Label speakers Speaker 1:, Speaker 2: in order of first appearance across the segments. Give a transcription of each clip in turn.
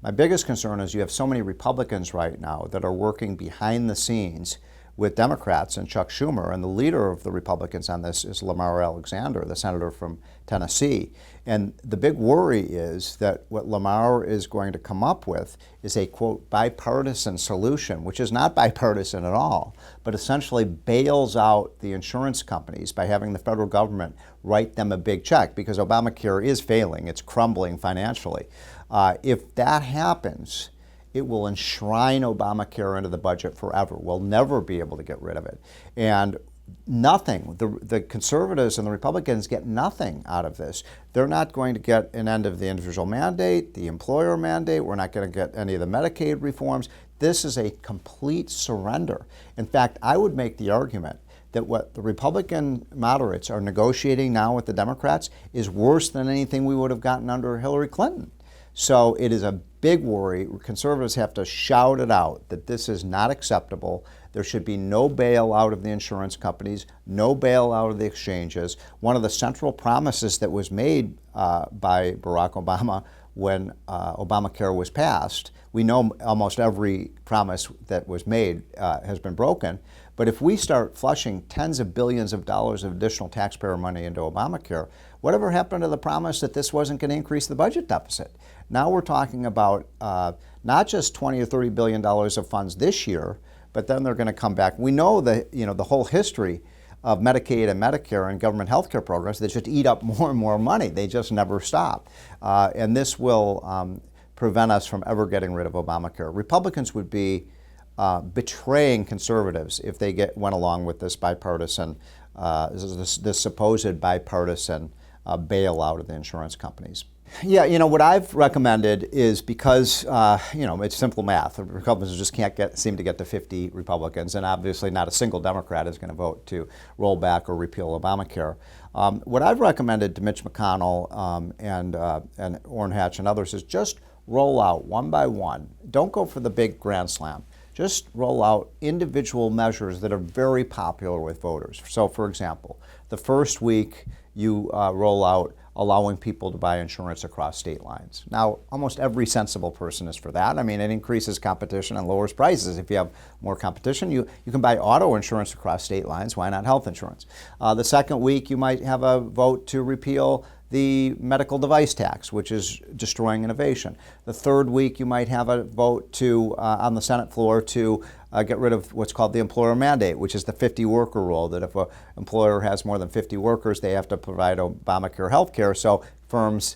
Speaker 1: My biggest concern is you have so many Republicans right now that are working behind the scenes with Democrats and Chuck Schumer, and the leader of the Republicans on this is Lamar Alexander, the senator from Tennessee. And the big worry is that what Lamar is going to come up with is a, quote, bipartisan solution, which is not bipartisan at all, but essentially bails out the insurance companies by having the federal government write them a big check, because Obamacare is failing, it's crumbling financially. If that happens, it will enshrine Obamacare into the budget forever. We'll never be able to get rid of it. And nothing, the conservatives and the Republicans get nothing out of this. They're not going to get an end of the individual mandate, the employer mandate. We're not going to get any of the Medicaid reforms. This is a complete surrender. In fact, I would make the argument that what the Republican moderates are negotiating now with the Democrats is worse than anything we would have gotten under Hillary Clinton. So it is a big worry. Conservatives have to shout it out that this is not acceptable. There should be no bailout of the insurance companies, no bailout of the exchanges. One of the central promises that was made by Barack Obama when Obamacare was passed, we know almost every promise that was made has been broken, but if we start flushing tens of billions of dollars of additional taxpayer money into Obamacare, whatever happened to the promise that this wasn't going to increase the budget deficit? Now we're talking about not just $20 or $30 billion of funds this year, but then they're going to come back. We know the whole history of Medicaid and Medicare and government health care programs that just eat up more and more money. They just never stop. And this will prevent us from ever getting rid of Obamacare. Republicans would be betraying conservatives if they went along with this bipartisan, this supposed bipartisan bailout of the insurance companies. Yeah, what I've recommended is because, it's simple math. The Republicans just can't seem to get to 50 Republicans, and obviously not a single Democrat is going to vote to roll back or repeal Obamacare. What I've recommended to Mitch McConnell and Orrin Hatch and others is just roll out one by one. Don't go for the big grand slam. Just roll out individual measures that are very popular with voters. So, for example, the first week you roll out allowing people to buy insurance across state lines. Now, almost every sensible person is for that. I mean, it increases competition and lowers prices. If you have more competition, you can buy auto insurance across state lines. Why not health insurance? The second week, you might have a vote to repeal the medical device tax, which is destroying innovation. The third week, you might have a vote to, on the Senate floor to get rid of what's called the employer mandate, which is the 50-worker rule, that if an employer has more than 50 workers, they have to provide Obamacare health care, so firms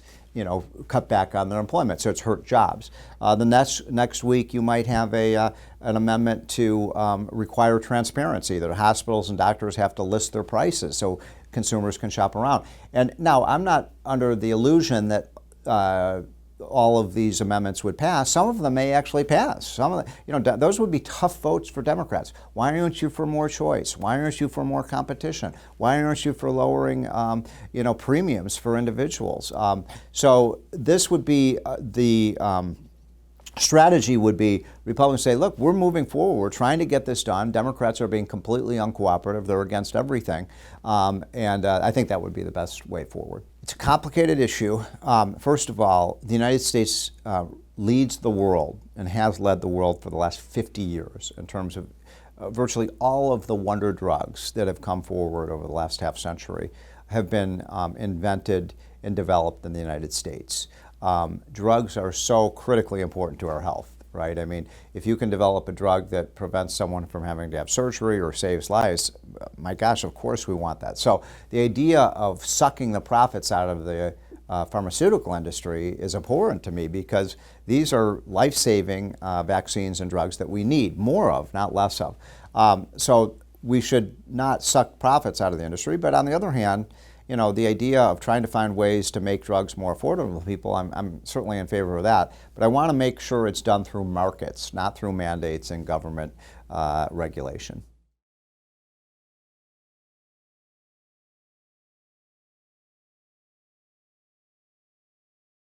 Speaker 1: cut back on their employment, so it's hurt jobs. The next week, you might have an amendment to require transparency, that hospitals and doctors have to list their prices so consumers can shop around. And now, I'm not under the illusion that all of these amendments would pass. Some of them may actually pass. Some of the, those would be tough votes for Democrats. Why aren't you for more choice? Why aren't you for more competition? Why aren't you for lowering, premiums for individuals? So this would be the strategy would be Republicans say, look, we're moving forward. We're trying to get this done. Democrats are being completely uncooperative. They're against everything. And I think that would be the best way forward. It's a complicated issue. First of all, the United States leads the world and has led the world for the last 50 years in terms of virtually all of the wonder drugs that have come forward over the last half century have been invented and developed in the United States. Drugs are so critically important to our health, right? I mean, if you can develop a drug that prevents someone from having to have surgery or saves lives, my gosh, of course we want that. So the idea of sucking the profits out of the pharmaceutical industry is abhorrent to me, because these are life-saving vaccines and drugs that we need more of, not less of. So we should not suck profits out of the industry, but on the other hand, the idea of trying to find ways to make drugs more affordable to people, I'm certainly in favor of that. But I want to make sure it's done through markets, not through mandates and government regulation.